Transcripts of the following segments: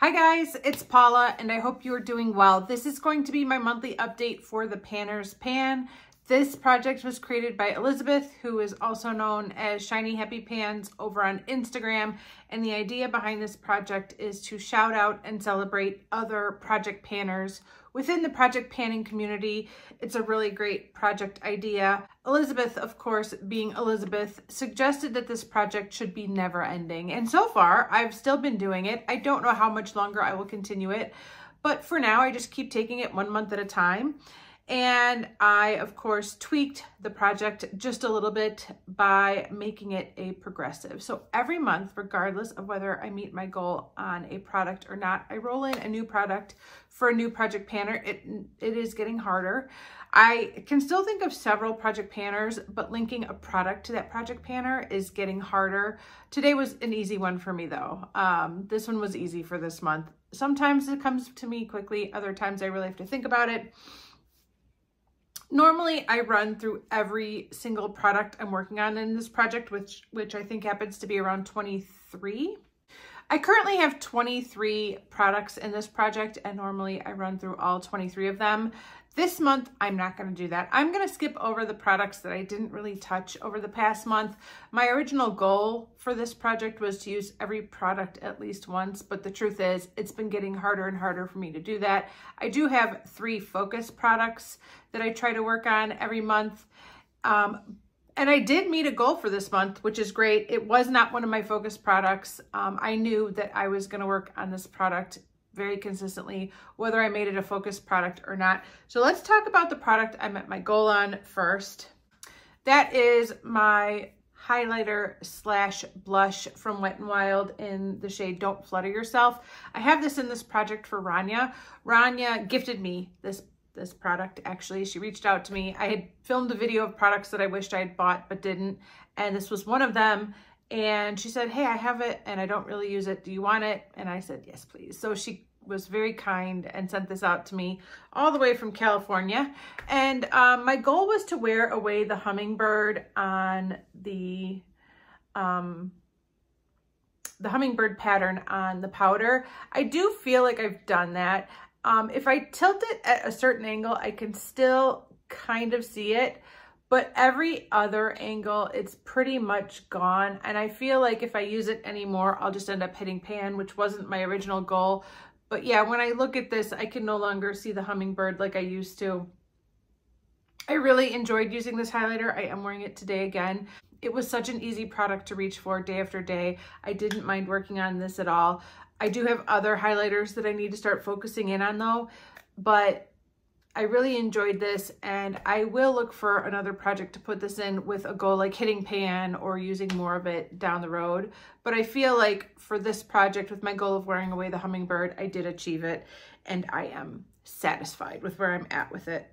Hi guys, it's Paula and I hope you are doing well. This is going to be my monthly update for the Panners Pan. This project was created by Elizabeth, who is also known as Shiny Happy Pans over on Instagram. And the idea behind this project is to shout out and celebrate other project panners within the project panning community. It's a really great project idea. Elizabeth, of course, being Elizabeth, suggested that this project should be never ending. And so far, I've still been doing it. I don't know how much longer I will continue it, but for now, I just keep taking it 1 month at a time. And I, of course, tweaked the project just a little bit by making it a progressive. So every month, regardless of whether I meet my goal on a product or not, I roll in a new product for a new project panner. It is getting harder. I can still think of several project panners, but linking a product to that project panner is getting harder. Today was an easy one for me though. This one was easy for this month. Sometimes it comes to me quickly. Other times I really have to think about it. Normally, I run through every single product I'm working on in this project, which I think happens to be around 23. I currently have 23 products in this project, and normally I run through all 23 of them. This month, I'm not going to do that. I'm going to skip over the products that I didn't really touch over the past month. My original goal for this project was to use every product at least once, but the truth is it's been getting harder and harder for me to do that. I do have 3 focus products that I try to work on every month. And I did meet a goal for this month, which is great. It was not one of my focus products. I knew that I was going to work on this product very consistently, whether I made it a focus product or not. So let's talk about the product I met my goal on first. That is my highlighter slash blush from Wet n Wild in the shade Don't Flutter Yourself. I have this in this project for Rania. Rania gifted me this product. Actually, she reached out to me. I had filmed a video of products that I wished I had bought but didn't, and this was one of them. And she said, hey, I have it and I don't really use it. Do you want it? And I said, yes, please. So she was very kind and sent this out to me all the way from California. And my goal was to wear away the hummingbird on the hummingbird pattern on the powder. I do feel like I've done that. If I tilt it at a certain angle, I can still kind of see it. But every other angle, it's pretty much gone. And I feel like if I use it anymore, I'll just end up hitting pan, which wasn't my original goal. But yeah, when I look at this, I can no longer see the hummingbird like I used to. I really enjoyed using this highlighter. I am wearing it today again. It was such an easy product to reach for day after day. I didn't mind working on this at all. I do have other highlighters that I need to start focusing in on though, but I really enjoyed this, and I will look for another project to put this in with a goal like hitting pan or using more of it down the road. But I feel like for this project with my goal of wearing away the hummingbird, I did achieve it and I am satisfied with where I'm at with it.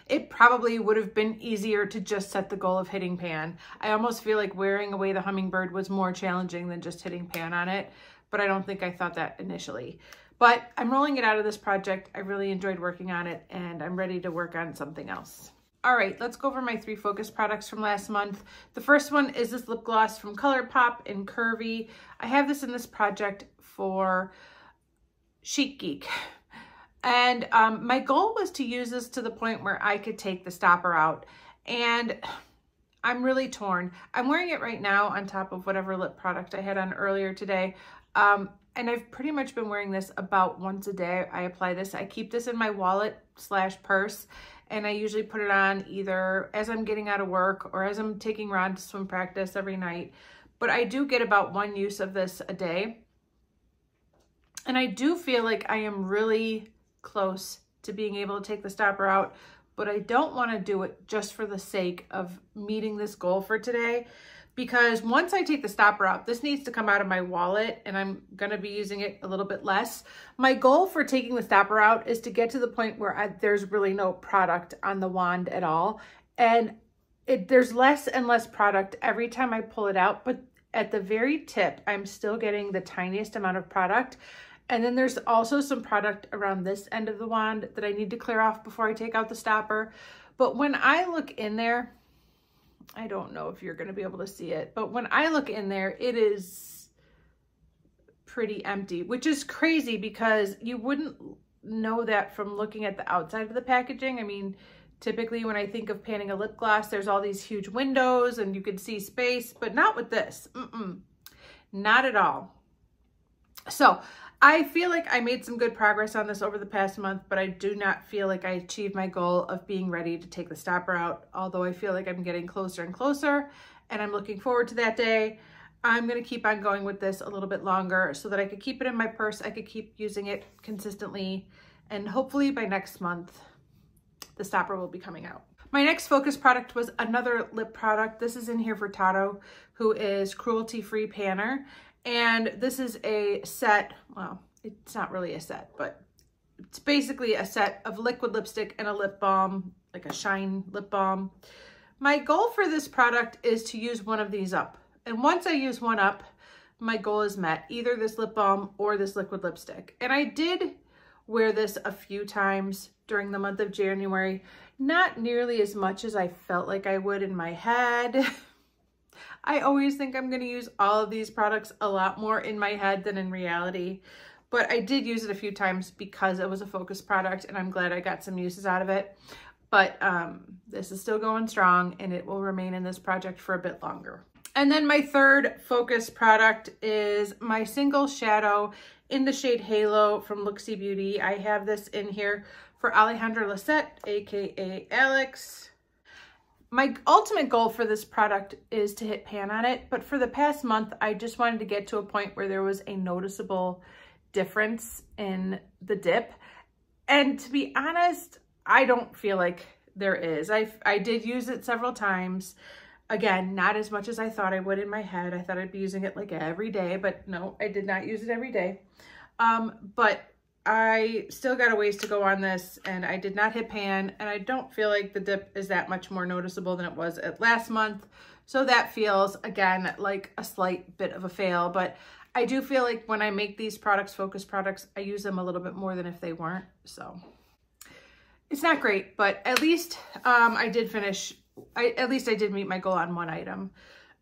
It probably would have been easier to just set the goal of hitting pan. I almost feel like wearing away the hummingbird was more challenging than just hitting pan on it, but I don't think I thought that initially. But I'm rolling it out of this project. I really enjoyed working on it and I'm ready to work on something else. All right, let's go over my 3 focus products from last month. The first one is this lip gloss from ColourPop in Curvy. I have this in this project for Chic Geek. And my goal was to use this to the point where I could take the stopper out. And I'm really torn. I'm wearing it right now on top of whatever lip product I had on earlier today. And I've pretty much been wearing this about once a day. I apply this. I keep this in my wallet slash purse, and I usually put it on either as I'm getting out of work or as I'm taking Ron to swim practice every night. But I do get about 1 use of this a day. And I do feel like I am really close to being able to take the stopper out, but I don't want to do it just for the sake of meeting this goal for today. Because once I take the stopper out, this needs to come out of my wallet and I'm going to be using it a little bit less. My goal for taking the stopper out is to get to the point where there's really no product on the wand at all. And there's less and less product every time I pull it out. But at the very tip, I'm still getting the tiniest amount of product. And then there's also some product around this end of the wand that I need to clear off before I take out the stopper. But when I look in there, I don't know if you're going to be able to see it, but when I look in there, it is pretty empty, which is crazy because you wouldn't know that from looking at the outside of the packaging. I mean, typically when I think of panning a lip gloss, there's all these huge windows and you can see space, but not with this. Not at all. So I feel like I made some good progress on this over the past month, but I do not feel like I achieved my goal of being ready to take the stopper out, although I feel like I'm getting closer and closer, and I'm looking forward to that day. I'm going to keep on going with this a little bit longer so that I could keep it in my purse. I could keep using it consistently, and hopefully by next month, the stopper will be coming out. My next focus product was another lip product. This is in here for Tato, who is cruelty-free panner. And this is a set, well, it's not really a set, but it's basically a set of liquid lipstick and a lip balm, like a shine lip balm. My goal for this product is to use one of these up. And once I use one up, my goal is met, either this lip balm or this liquid lipstick. And I did wear this a few times during the month of January, not nearly as much as I felt like I would in my head. I always think I'm going to use all of these products a lot more in my head than in reality, but I did use it a few times because it was a focus product, and I'm glad I got some uses out of it. But this is still going strong, and it will remain in this project for a bit longer. And then my third focus product is my single shadow in the shade Halo from Looksy Beauty. I have this in here for Alejandra Lisette, aka Alex. My ultimate goal for this product is to hit pan on it, but for the past month, I just wanted to get to a point where there was a noticeable difference in the dip. And to be honest, I don't feel like there is. I did use it several times. Again, not as much as I thought I would in my head. I thought I'd be using it like every day, but no, I did not use it every day. But I still got a ways to go on this, and I did not hit pan, and I don't feel like the dip is that much more noticeable than it was at last month. So that feels, again, like a slight bit of a fail, but I do feel like when I make these products, focus products, I use them a little bit more than if they weren't. So it's not great, but at least I did finish, at least I did meet my goal on one item.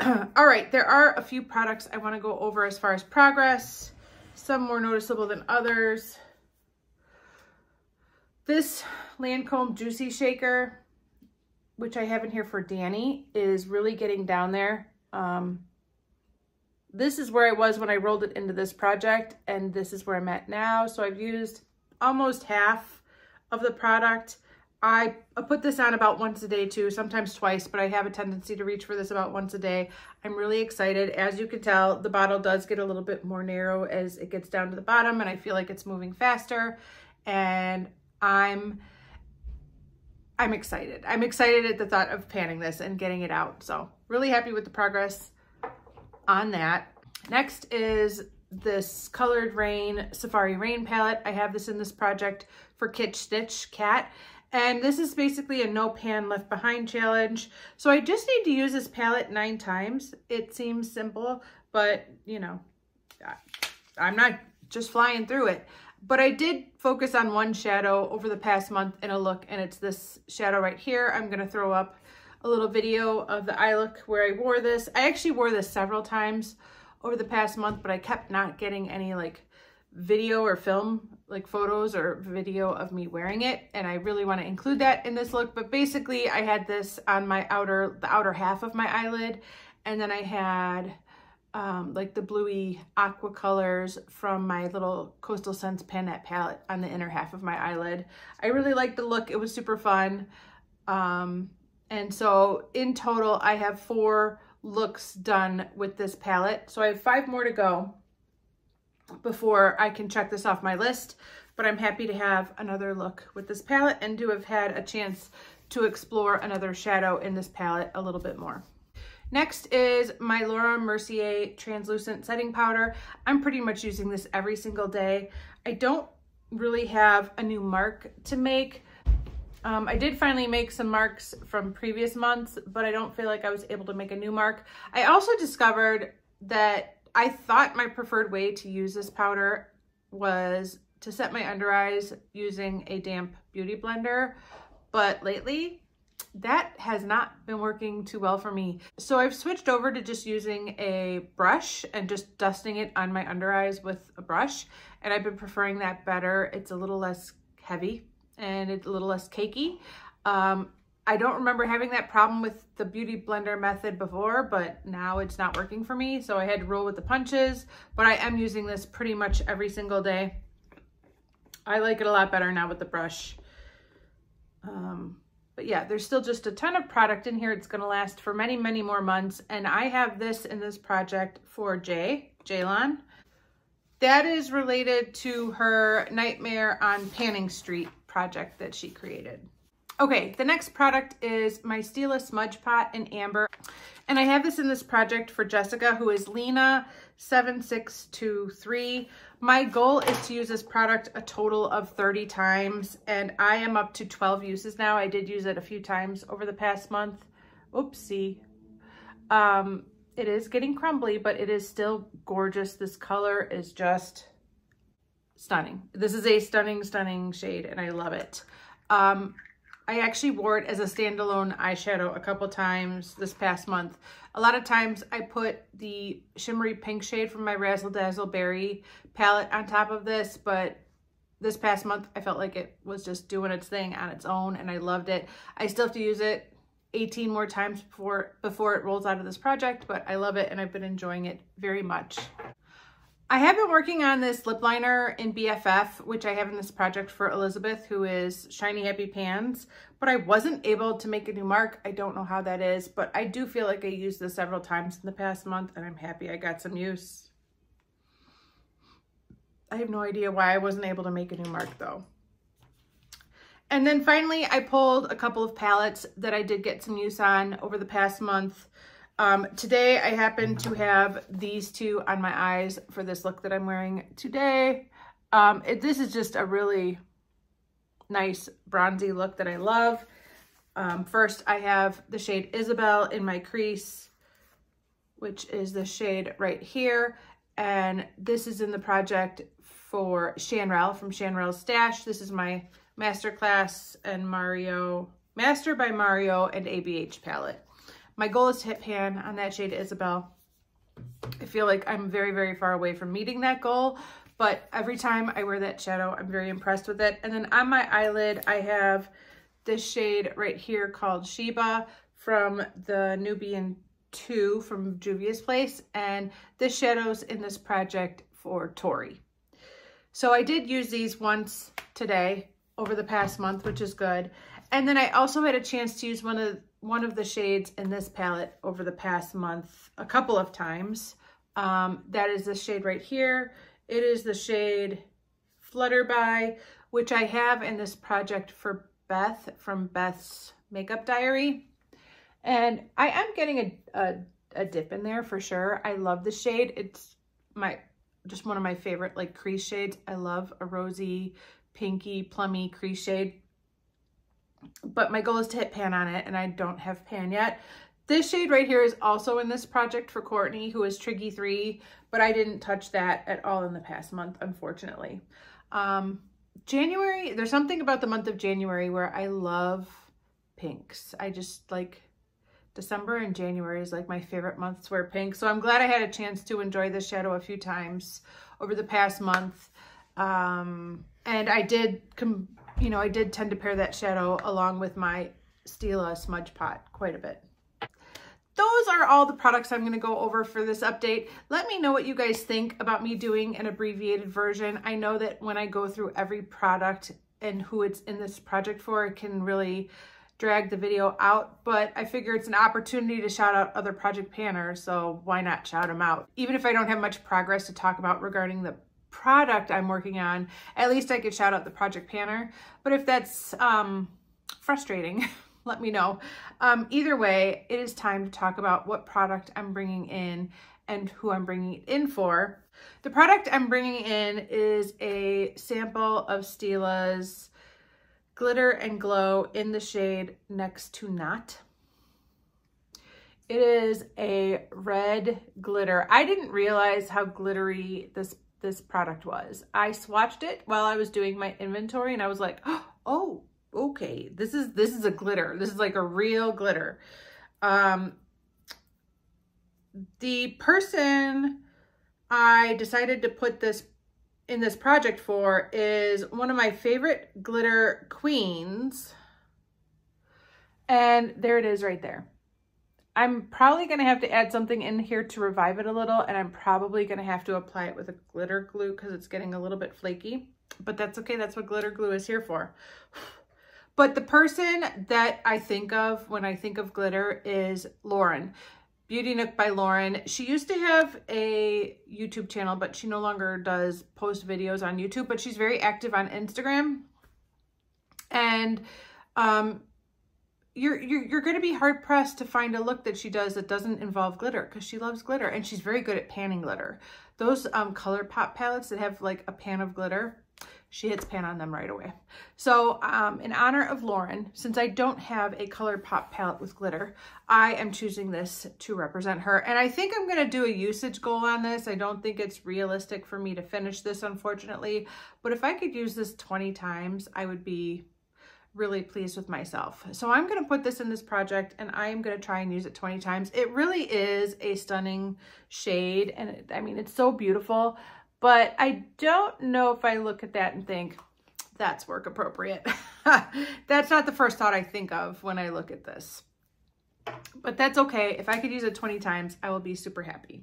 All right, there are a few products I want to go over as far as progress, some more noticeable than others. This Lancome Juicy Shaker, which I have in here for Danny, is really getting down there. This is where I was when I rolled it into this project, and this is where I'm at now. So I've used almost half of the product. I put this on about once a day too, sometimes twice, but I have a tendency to reach for this about once a day. I'm really excited. As you can tell, the bottle does get a little bit more narrow as it gets down to the bottom, and I feel like it's moving faster, and I'm excited. I'm excited at the thought of panning this and getting it out. So really happy with the progress on that. Next is this Colored Rain Safari Rain palette. I have this in this project for Kitsch Stitch Cat. And this is basically a no pan left behind challenge. So I just need to use this palette 9 times. It seems simple, but you know, I'm not just flying through it. But I did focus on one shadow over the past month in a look, and it's this shadow right here. I'm gonna throw up a little video of the eye look where I wore this. I actually wore this several times over the past month, but I kept not getting any like video or film, like photos or video of me wearing it, and I really want to include that in this look. But basically I had this on my the outer half of my eyelid, and then I had like the bluey aqua colors from my little Coastal Scents Panette palette on the inner half of my eyelid. I really liked the look. It was super fun. And so in total, I have 4 looks done with this palette. So I have 5 more to go before I can check this off my list, but I'm happy to have another look with this palette and to have had a chance to explore another shadow in this palette a little bit more. Next is my Laura Mercier translucent setting powder. I'm pretty much using this every single day. I don't really have a new mark to make. I did finally make some marks from previous months, but I don't feel like I was able to make a new mark. I also discovered that I thought my preferred way to use this powder was to set my under eyes using a damp beauty blender, but lately that has not been working too well for me. So I've switched over to just using a brush and just dusting it on my under eyes with a brush. And I've been preferring that better. It's a little less heavy and it's a little less cakey. I don't remember having that problem with the Beauty Blender method before, but now it's not working for me. So I had to roll with the punches, but I am using this pretty much every single day. I like it a lot better now with the brush. But yeah, there's still just a ton of product in here. It's going to last for many, many more months. And I have this in this project for Jaylon. That is related to her Nightmare on Panning Street project that she created. Okay, the next product is my Stila Smudge Pot in Amber. And I have this in this project for Jessica, who is Lena7623. My goal is to use this product a total of 30 times, and I am up to 12 uses now. I did use it a few times over the past month. Oopsie. It is getting crumbly, but it is still gorgeous. This color is just stunning. This is a stunning, stunning shade, and I love it. I actually wore it as a standalone eyeshadow a couple times this past month. A lot of times I put the shimmery pink shade from my Razzle Dazzle Berry palette on top of this, but this past month I felt like it was just doing its thing on its own and I loved it. I still have to use it 18 more times before it rolls out of this project, but I love it and I've been enjoying it very much. I have been working on this lip liner in BFF, which I have in this project for Elizabeth, who is Shiny Happy Pans, but I wasn't able to make a new mark. I don't know how that is, but I do feel like I used this several times in the past month and I'm happy I got some use. I have no idea why I wasn't able to make a new mark though. And then finally, I pulled a couple of palettes that I did get some use on over the past month. Today I happen to have these two on my eyes for this look that I'm wearing today. This is just a really nice bronzy look that I love. First I have the shade Isabel in my crease, which is the shade right here. And this is in the project for Shanrel from Shanrel's Stash. This is my Masterclass and Master by Mario and ABH palette. My goal is to hit pan on that shade Isabel. I feel like I'm very, very far away from meeting that goal, but every time I wear that shadow, I'm very impressed with it. And then on my eyelid, I have this shade right here called Sheba from the Nubian 2 from Juvia's Place. And this shadow's in this project for Tori. So I did use these once today over the past month, which is good. And then I also had a chance to use one of the shades in this palette over the past month a couple of times. That is this shade right here. It is the shade Flutterby, which I have in this project for Beth from Beth's Makeup Diary. And I am getting a dip in there for sure. I love the shade. It's just one of my favorite like crease shades. I love a rosy, pinky, plummy crease shade. But my goal is to hit pan on it, and I don't have pan yet. This shade right here is also in this project for Courtney, who is Triggy 3, but I didn't touch that at all in the past month, unfortunately. January, there's something about the month of January where I love pinks. I just like December and January is like my favorite months to wear pink. So I'm glad I had a chance to enjoy this shadow a few times over the past month. And I did I did tend to pair that shadow along with my Stila Smudge Pot quite a bit. Those are all the products I'm going to go over for this update. Let me know what you guys think about me doing an abbreviated version. I know that when I go through every product and who it's in this project for, it can really drag the video out, but I figure it's an opportunity to shout out other project panners, so why not shout them out? Even if I don't have much progress to talk about regarding the product I'm working on, at least I could shout out the project panner. But if that's frustrating, let me know. Either way, it is time to talk about what product I'm bringing in and who I'm bringing it in for. The product I'm bringing in is a sample of Stila's Glitter and Glow in the shade Next to Not. It is a red glitter. I didn't realize how glittery this product was. I swatched it while I was doing my inventory and I was like, oh, okay, this is a glitter. This is like a real glitter. The person I decided to put this in this project for is one of my favorite glitter queens. And there it is right there. I'm probably going to have to add something in here to revive it a little, and I'm probably going to have to apply it with a glitter glue because it's getting a little bit flaky, but that's okay. That's what glitter glue is here for. But the person that I think of when I think of glitter is Lauren. Beauty Nook by Lauren. She used to have a YouTube channel, but she no longer does post videos on YouTube, but she's very active on Instagram. And you're going to be hard pressed to find a look that she does that doesn't involve glitter, because she loves glitter and she's very good at panning glitter. Those color pop palettes that have like a pan of glitter, she hits pan on them right away. So in honor of Lauren, since I don't have a color pop palette with glitter, I am choosing this to represent her. And I think I'm going to do a usage goal on this. I don't think it's realistic for me to finish this, unfortunately, but if I could use this 20 times, I would be really pleased with myself. So I'm going to put this in this project and I am going to try and use it 20 times. It really is a stunning shade, and I mean, it's so beautiful, but I don't know if I look at that and think that's work appropriate. That's not the first thought I think of when I look at this, but that's okay. If I could use it 20 times, I will be super happy.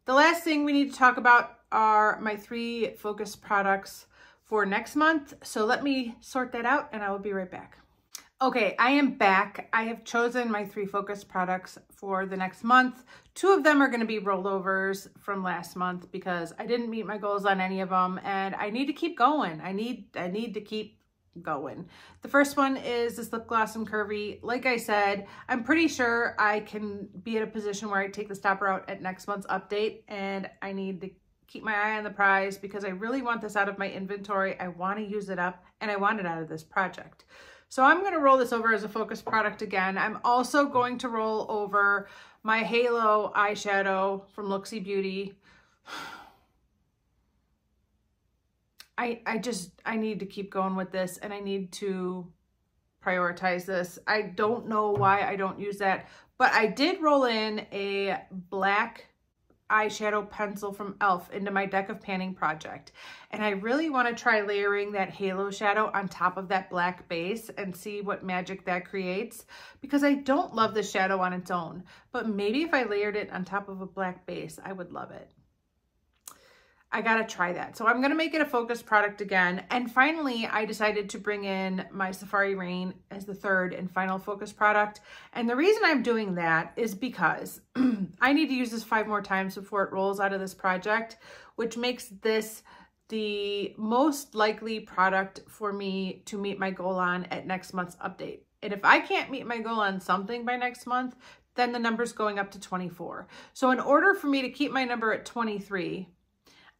The last thing we need to talk about are my 3 focus products for next month. So let me sort that out and I will be right back. Okay, I am back. I have chosen my 3 focus products for the next month. 2 of them are going to be rollovers from last month because I didn't meet my goals on any of them and I need to keep going. I need to keep going. The first one is this lip gloss in Curvy. Like I said, I'm pretty sure I can be in a position where I take the stopper out at next month's update, and I need to keep my eye on the prize because I really want this out of my inventory. I want to use it up and I want it out of this project. So I'm going to roll this over as a focus product again. I'm also going to roll over my Halo eyeshadow from Looksy Beauty. I need to keep going with this and I need to prioritize this. I don't know why I don't use that, but I did roll in a black eyeshadow pencil from e.l.f. into my Deck of Panning project. And I really want to try layering that halo shadow on top of that black base and see what magic that creates, because I don't love the shadow on its own, but maybe if I layered it on top of a black base, I would love it. I gotta try that. So I'm gonna make it a focus product again. And finally, I decided to bring in my Safari Rain as the 3rd and final focus product. And the reason I'm doing that is because I need to use this 5 more times before it rolls out of this project, which makes this the most likely product for me to meet my goal on at next month's update. And if I can't meet my goal on something by next month, then the number's going up to 24. So in order for me to keep my number at 23,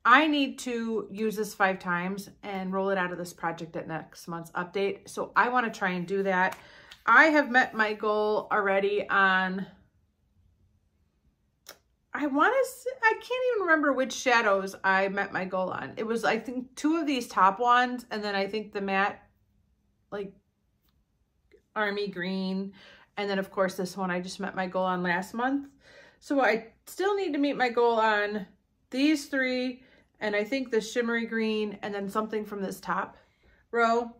I need to use this 5 times and roll it out of this project at next month's update. So I want to try and do that. I have met my goal already on, I can't even remember which shadows I met my goal on. It was, I think, 2 of these top ones, and then I think the matte, like, army green, and then of course this one I just met my goal on last month. So I still need to meet my goal on these 3, and I think the shimmery green, and then something from this top row.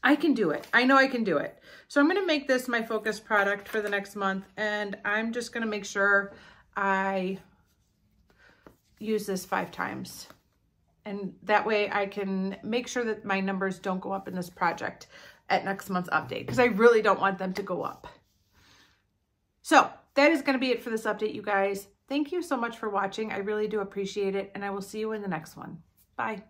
I can do it. I know I can do it. So I'm going to make this my focus product for the next month, and I'm just going to make sure I use this 5 times. And that way I can make sure that my numbers don't go up in this project at next month's update, because I really don't want them to go up. So that is going to be it for this update, you guys. Thank you so much for watching. I really do appreciate it, and I will see you in the next one. Bye.